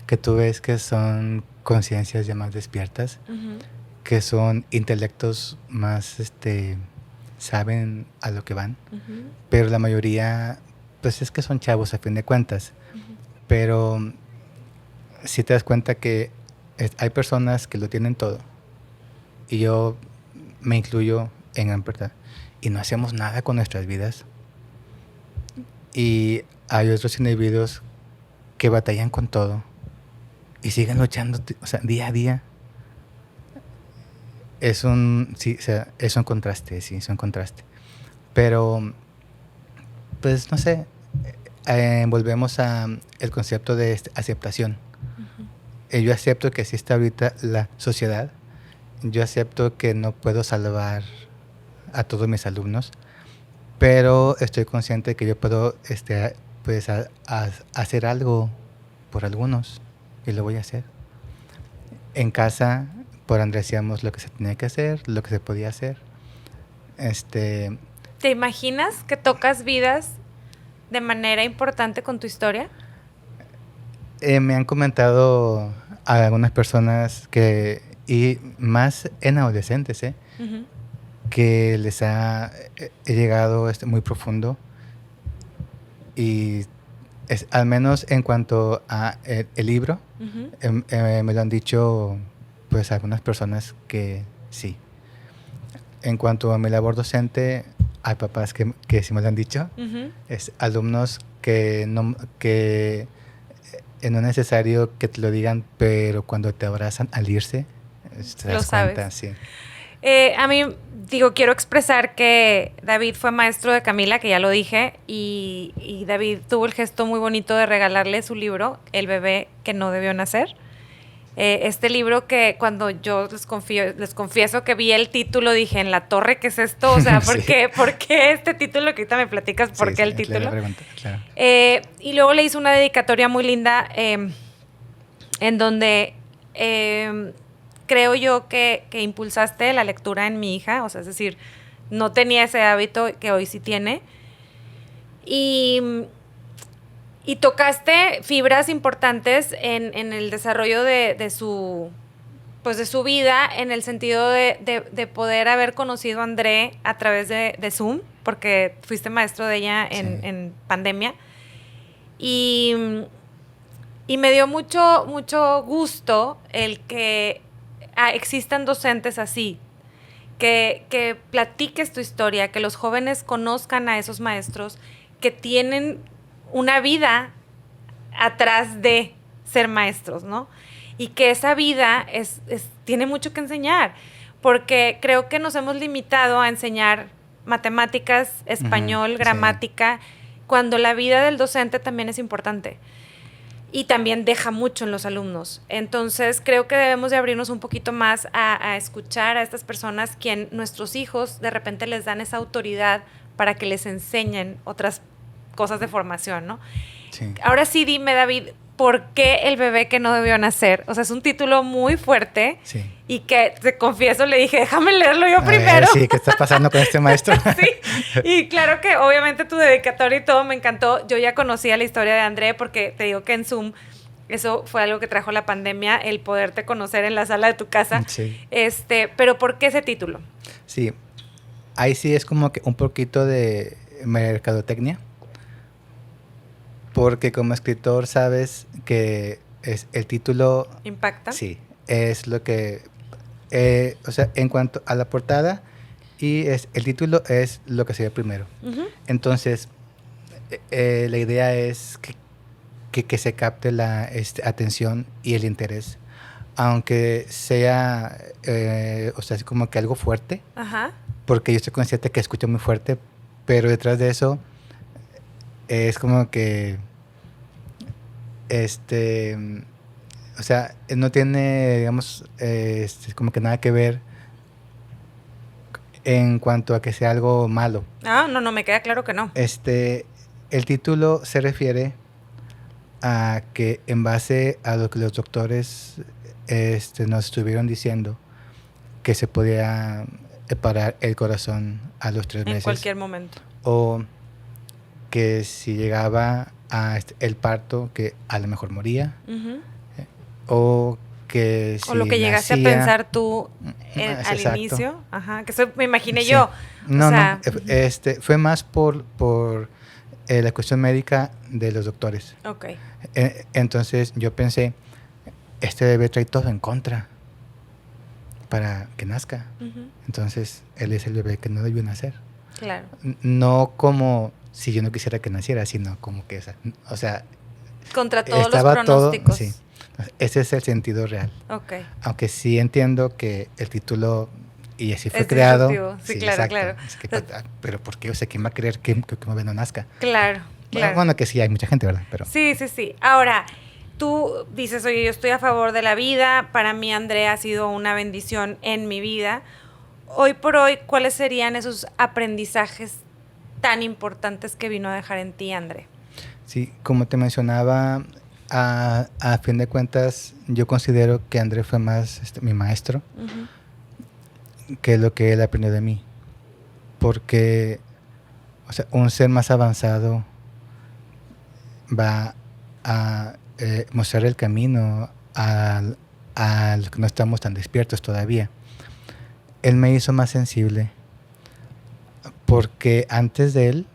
que tú ves que son conciencias ya más despiertas, Uh-huh. que son intelectos más, saben a lo que van, Uh-huh. pero la mayoría, pues es que son chavos a fin de cuentas, uh-huh. Pero si te das cuenta que hay personas que lo tienen todo, y yo me incluyo en gran parte, y no hacemos nada con nuestras vidas, y hay otros individuos que batallan con todo, y siguen luchando, o sea, día a día. Es un contraste, sí, es un contraste. Pero, pues, no sé, volvemos a el concepto de aceptación. Uh-huh. Yo acepto que así está ahorita la sociedad. Yo acepto que no puedo salvar a todos mis alumnos, pero estoy consciente que yo puedo, pues, hacer algo por algunos, y lo voy a hacer. En casa, por Andrés, hacíamos lo que se tenía que hacer, lo que se podía hacer. ¿Te imaginas que tocas vidas de manera importante con tu historia? Me han comentado a algunas personas y más en adolescentes, Uh-huh. que les ha llegado muy profundo y al menos en cuanto a el libro, Ujú. me lo han dicho pues algunas personas que sí. En cuanto a mi labor docente, hay papás que sí me lo han dicho, Ujú. alumnos que no es necesario que te lo digan, pero cuando te abrazan al irse, te Lo das cuenta, sabes. sí. A mí, digo, quiero expresar que David fue maestro de Camila, que ya lo dije, y David tuvo el gesto muy bonito de regalarle su libro, El bebé que no debió nacer. Este libro que cuando yo les confieso que vi el título, dije, en la torre, ¿qué es esto? O sea, Sí. ¿por qué este título? Que ahorita me platicas por Sí, qué sí, el le voy a título. preguntar, claro. Y luego le hice una dedicatoria muy linda en donde creo yo que impulsaste la lectura en mi hija, o sea, es decir, no tenía ese hábito que hoy sí tiene. Y tocaste fibras importantes en el desarrollo de su pues de su vida, en el sentido de poder haber conocido a André a través de Zoom, porque fuiste maestro de ella en pandemia. Y, y me dio mucho gusto el que existan docentes así, que platiques tu historia, que los jóvenes conozcan a esos maestros que tienen una vida atrás de ser maestros, ¿no? Y que esa vida tiene mucho que enseñar, porque creo que nos hemos limitado a enseñar matemáticas, español, gramática, cuando la vida del docente también es importante y también deja mucho en los alumnos. Entonces creo que debemos de abrirnos un poquito más a escuchar a estas personas, quien nuestros hijos de repente les dan esa autoridad para que les enseñen otras cosas de formación, ¿no? Sí. Ahora sí, dime, David, ¿por qué El bebé que no debió nacer? O sea, es un título muy fuerte, Sí. y que, te confieso, le dije, déjame leerlo yo A primero. ver, sí, ¿qué está pasando con este maestro? Sí, y claro que obviamente tu dedicatoria y todo me encantó. Yo ya conocía la historia de André, porque te digo que en Zoom eso fue algo que trajo la pandemia, el poderte conocer en la sala de tu casa. Sí. Pero ¿por qué ese título? Sí, ahí sí es como que un poquito de mercadotecnia, porque como escritor sabes que es el título, ¿Impacta? sí, es lo que, o sea, en cuanto a la portada, y el título es lo que se ve primero. Uh-huh. Entonces, la idea es que se capte la atención y el interés, aunque sea, o sea, es como que algo fuerte, Ajá. porque yo estoy consciente que escucho muy fuerte, pero detrás de eso es como que, o sea, no tiene, digamos, como que nada que ver en cuanto a que sea algo malo. Ah, no, me queda claro que no. El título se refiere a que en base a lo que los doctores nos estuvieron diciendo, que se podía parar el corazón a los 3 meses. En cualquier momento. O que si llegaba a el parto, que a lo mejor moría. Uh-huh. O que si o lo que llegaste nacía, a pensar tú al exacto. inicio. Ajá, que eso me imaginé Sí. yo. No, o sea, no, fue más por la cuestión médica de los doctores. Ok. Entonces yo pensé, este bebé trae todo en contra para que nazca. Uh-huh. Entonces él es el bebé que no debió nacer. Claro. No como si yo no quisiera que naciera, sino como que, o sea, Contra todos estaba los pronósticos. todo, sí. Ese es el sentido real. Ok. Aunque sí entiendo que el título, y así fue Es creado. disruptivo. Sí, claro, exacto. claro. Es que, pero ¿por qué? O sea, ¿quién va a creer que un bebé no nazca? Claro, claro. Bueno, que sí, hay mucha gente, ¿verdad? Pero Sí. Ahora, tú dices, oye, yo estoy a favor de la vida. Para mí, Andrea ha sido una bendición en mi vida. Hoy por hoy, ¿cuáles serían esos aprendizajes tan importantes que vino a dejar en ti, André? sí, como te mencionaba, a fin de cuentas, yo considero que André fue más mi maestro que lo que él aprendió de mí. Porque, o sea, un ser más avanzado va a mostrar el camino a los que no estamos tan despiertos todavía. Él me hizo más sensible, porque antes de él,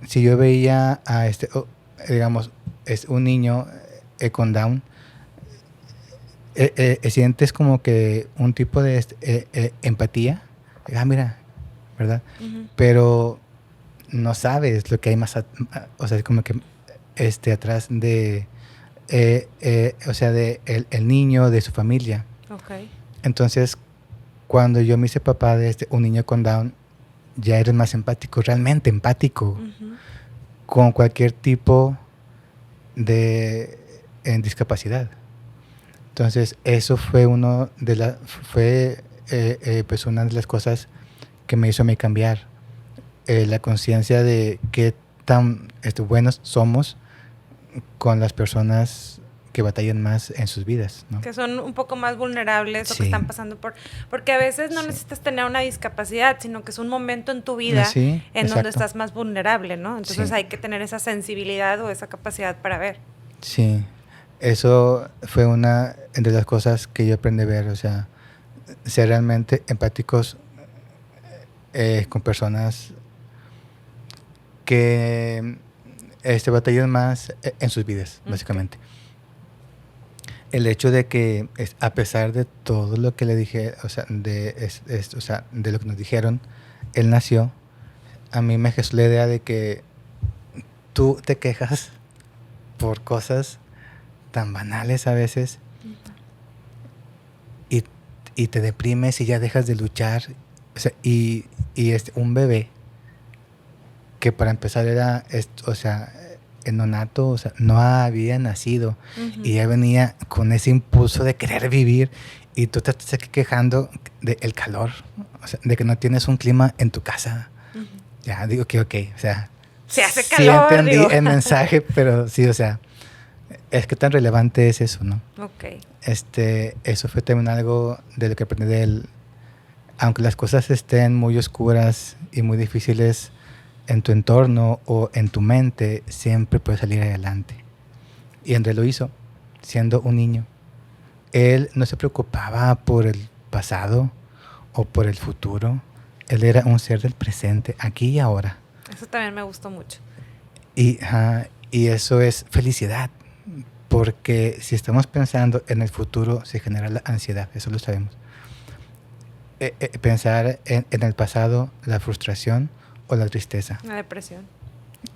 si yo veía a digamos, es un niño con Down, sientes como que un tipo de empatía. Mira, ¿verdad? Ujú. Pero no sabes lo que hay más, o sea, como que atrás de, o sea, de el niño, de su familia. Ok. Entonces, cuando yo me hice papá de un niño con Down, ya eres más empático, realmente empático, Ujú. con cualquier tipo de discapacidad. Entonces, eso fue pues una de las cosas que me hizo a mí cambiar la conciencia de qué tan buenos somos con las personas que batallan más en sus vidas, ¿no? Que son un poco más vulnerables o que Sí. están pasando porque a veces no Sí. necesitas tener una discapacidad, sino que es un momento en tu vida Sí, en donde exacto. estás más vulnerable, ¿no? Entonces Sí. hay que tener esa sensibilidad o esa capacidad para ver. Sí, eso fue una de las cosas que yo aprendí a ver, o sea, ser realmente empáticos con personas que batallan más en sus vidas, básicamente. El hecho de que a pesar de todo lo que le dije, o sea, o sea, de lo que nos dijeron, él nació, a mí me gestó la idea de que tú te quejas por cosas tan banales a veces y te deprimes y ya dejas de luchar. O sea, y un bebé que para empezar era, o sea, nonato, o sea, no había nacido y ya venía con ese impulso de querer vivir y tú te estás aquí quejando del calor, o sea, de que no tienes un clima en tu casa. Ya digo que ok, o sea, Se hace sí calor, entendí digo. el mensaje, pero sí, o sea, es que tan relevante es eso, ¿no? Ok. Eso fue también algo de lo que aprendí de él. Aunque las cosas estén muy oscuras y muy difíciles en tu entorno o en tu mente, siempre puedes salir adelante. Y André lo hizo, siendo un niño. Él no se preocupaba por el pasado o por el futuro. Él era un ser del presente, aquí y ahora. Eso también me gustó mucho. Y eso es felicidad. Porque si estamos pensando en el futuro, se genera la ansiedad, eso lo sabemos. Pensar en el pasado, la frustración o la tristeza. La depresión.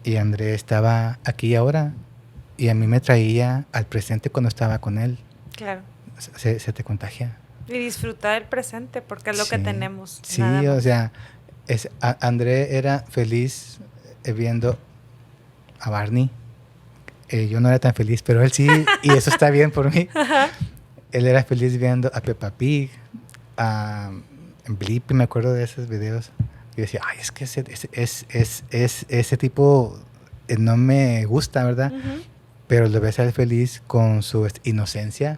Y André estaba aquí y ahora, y a mí me traía al presente cuando estaba con él. Claro. Se te contagia. Y disfrutar del presente, porque es lo que tenemos. Sí, nada más. o sea, André era feliz viendo a Barney. Yo no era tan feliz, pero él sí, y eso está bien por mí. Él era feliz viendo a Peppa Pig, a Blippi, me acuerdo de esos videos. Y decía, ay, es que ese tipo no me gusta, ¿verdad? Pero lo ves a él feliz con su inocencia.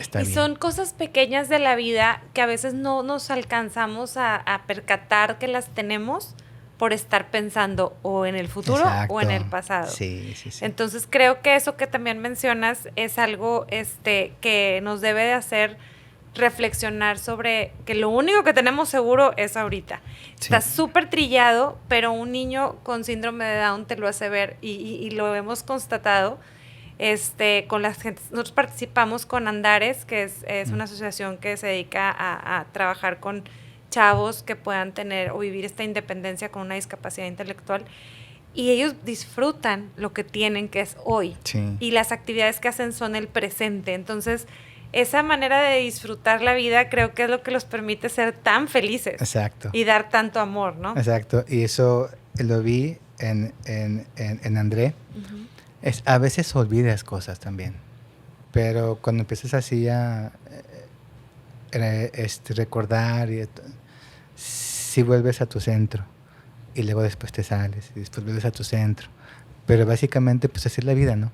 Está y bien. son cosas pequeñas de la vida que a veces no nos alcanzamos a percatar que las tenemos por estar pensando o en el futuro Exacto. o en el pasado. Sí. Entonces creo que eso que también mencionas es algo que nos debe de hacer reflexionar sobre que lo único que tenemos seguro es ahorita. Sí. Está súper trillado, pero un niño con síndrome de Down te lo hace ver y lo hemos constatado con las gente. Nosotros participamos con Andares, que es una asociación que se dedica a trabajar con chavos que puedan tener o vivir esta independencia con una discapacidad intelectual. Y ellos disfrutan lo que tienen, que es hoy. Sí. Y las actividades que hacen son el presente. Entonces, esa manera de disfrutar la vida creo que es lo que los permite ser tan felices. Exacto. Y dar tanto amor, ¿no? Exacto. Y eso lo vi en André. A veces olvidas cosas también. Pero cuando empiezas así a recordar, si vuelves a tu centro. Y luego después te sales y después vuelves a tu centro. Pero básicamente, pues así es la vida, ¿no?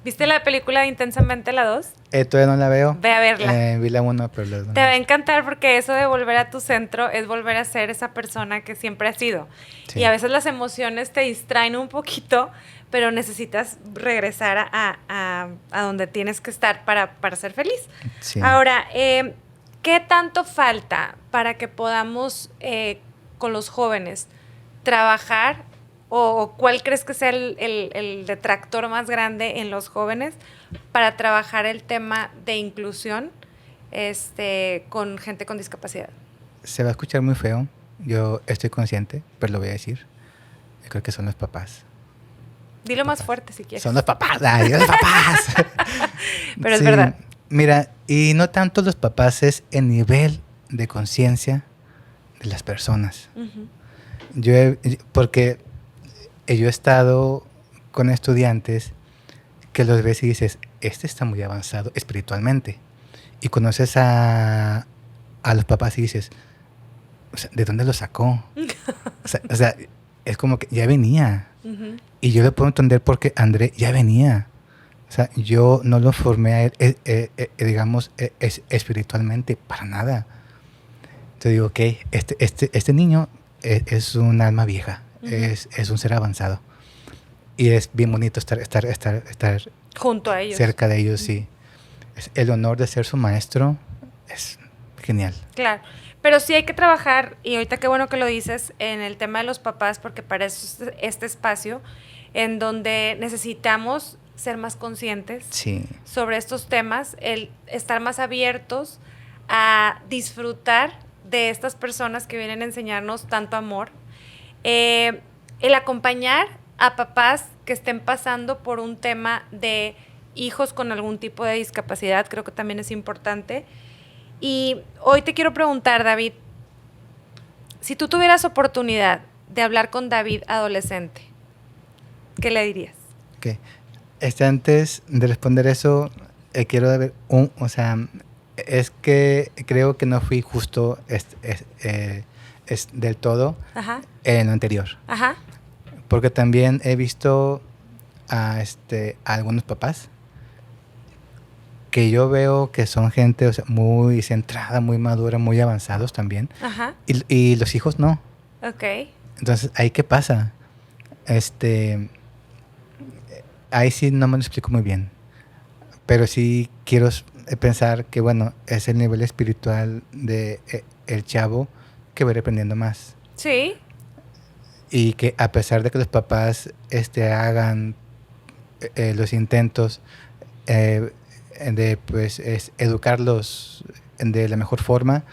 ¿Viste la película de Intensamente la 2? Todavía no la veo. Ve a verla. Vi la 1, pero la 2 no. Te va a encantar porque eso de volver a tu centro es volver a ser esa persona que siempre has sido. Sí. Y a veces las emociones te distraen un poquito, pero necesitas regresar a donde tienes que estar para ser feliz. Sí. Ahora, ¿qué tanto falta para que podamos con los jóvenes, trabajar o cuál crees que sea el detractor más grande en los jóvenes para trabajar el tema de inclusión con gente con discapacidad? Se va a escuchar muy feo, yo estoy consciente, pero lo voy a decir. Yo creo que son los papás. Dilo más fuerte si quieres. Son los papás, ay, los papás. Pero es verdad. Mira, y no tanto los papás, es el nivel de conciencia de las personas. Uh-huh. Porque yo he estado con estudiantes que los ves y dices, este está muy avanzado espiritualmente. Y conoces a los papás y dices, o sea, ¿de dónde lo sacó? o sea, es como que ya venía. Uh-huh. Y yo le puedo entender porque André ya venía. O sea, yo no lo formé a él, digamos, espiritualmente, para nada. Te digo, ok, este niño es un alma vieja, uh-huh. es un ser avanzado. Y es bien bonito estar junto a ellos. Cerca de ellos, uh-huh. Sí. El honor de ser su maestro es genial. Claro. Pero sí hay que trabajar, y ahorita qué bueno que lo dices, en el tema de los papás, porque para eso es este espacio en donde necesitamos ser más conscientes sí. sobre estos temas, el estar más abiertos a disfrutar de estas personas que vienen a enseñarnos tanto amor, el acompañar a papás que estén pasando por un tema de hijos con algún tipo de discapacidad, creo que también es importante. Y hoy te quiero preguntar, David, si tú tuvieras oportunidad de hablar con David adolescente, ¿qué le dirías? Okay. Antes de responder eso, quiero ver es que creo que no fui justo del todo. Ajá. En lo anterior. Ajá. Porque también he visto a algunos papás que yo veo que son gente, o sea, muy centrada, muy madura, muy avanzados también. Ajá. Y los hijos no. Ok. Entonces, ¿ahí qué pasa? Ahí sí no me lo explico muy bien. Pero sí quiero pensar que, bueno, es el nivel espiritual de el chavo que va aprendiendo más. Sí. Y que a pesar de que los papás hagan los intentos de pues educarlos de la mejor forma,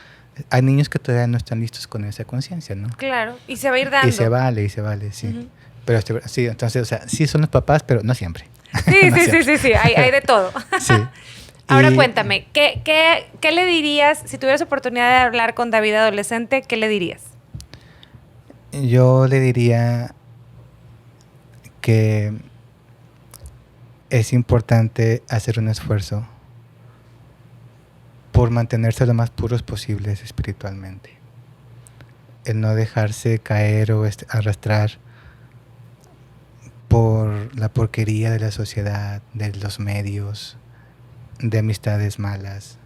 hay niños que todavía no están listos con esa conciencia, ¿no? Claro, y se va a ir dando. Y se vale, sí. Uh-huh. Pero sí, entonces, o sea, sí son los papás, pero no siempre. Sí, no siempre. Sí, hay de todo. Sí. Ahora cuéntame, ¿qué le dirías, si tuvieras oportunidad de hablar con David adolescente, qué le dirías? Yo le diría que es importante hacer un esfuerzo por mantenerse lo más puros posibles espiritualmente. El no dejarse caer o arrastrar por la porquería de la sociedad, de los medios, de amistades malas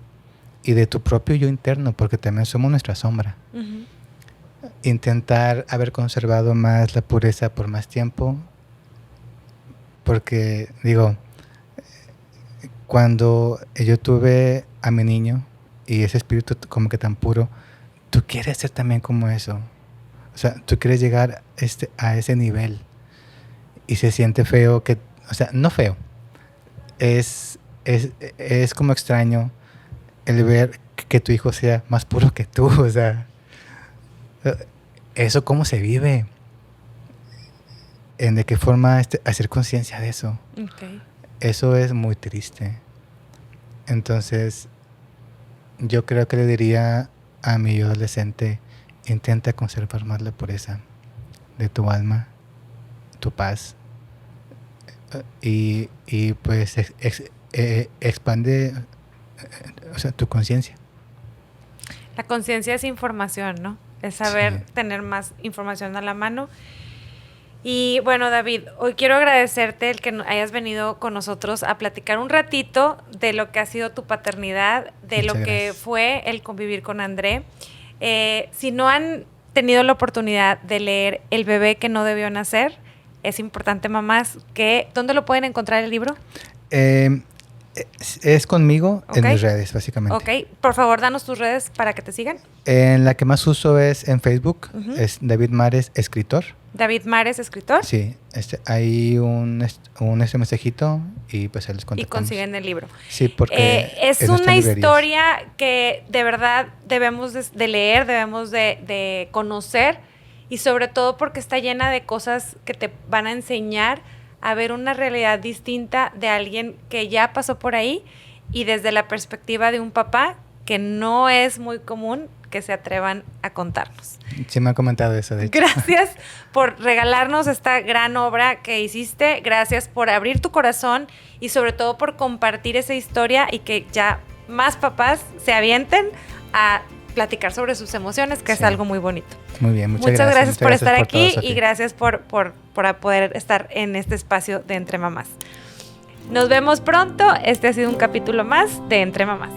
y de tu propio yo interno, porque también somos nuestra sombra. Uh-huh. Intentar haber conservado más la pureza por más tiempo, porque digo, cuando yo tuve a mi niño y ese espíritu como que tan puro, tú quieres ser también como eso. O sea, tú quieres llegar a ese nivel. Y se siente feo que, o sea, no feo. Es como extraño el ver que tu hijo sea más puro que tú. O sea, ¿eso cómo se vive? ¿De qué forma hacer conciencia de eso? Okay. Eso es muy triste. Entonces, yo creo que le diría a mi adolescente, intenta conservar más la pureza de tu alma, tu paz, y pues expande o sea, tu conciencia. La conciencia es información, ¿no? Es saber tener más información a la mano. Y bueno, David, hoy quiero agradecerte el que hayas venido con nosotros a platicar un ratito de lo que ha sido tu paternidad, de Muchas lo gracias. Que fue el convivir con André. Si no han tenido la oportunidad de leer El bebé que no debió nacer, es importante, mamás, que ¿dónde lo pueden encontrar el libro? Es conmigo en Ok. mis redes, básicamente. Ok, por favor, danos tus redes para que te sigan. En la que más uso es en Facebook, Ujú. es David Mares, escritor. David Mares, escritor. Sí, hay un mensajito y pues ahí les Y contactamos. consiguen el libro. Sí, porque Es en nuestras una librerías. historia que de verdad debemos de leer, debemos de conocer y sobre todo porque está llena de cosas que te van a enseñar a ver una realidad distinta de alguien que ya pasó por ahí y desde la perspectiva de un papá que no es muy común que se atrevan a contarnos. Sí me han comentado eso, de hecho. Gracias por regalarnos esta gran obra que hiciste, gracias por abrir tu corazón y sobre todo por compartir esa historia y que ya más papás se avienten a platicar sobre sus emociones, que es Sí. algo muy bonito. Muy bien, Muchas gracias por estar todo, aquí Sofía. y gracias por poder estar en este espacio de Entre Mamás. Nos vemos pronto, este ha sido un capítulo más de Entre Mamás.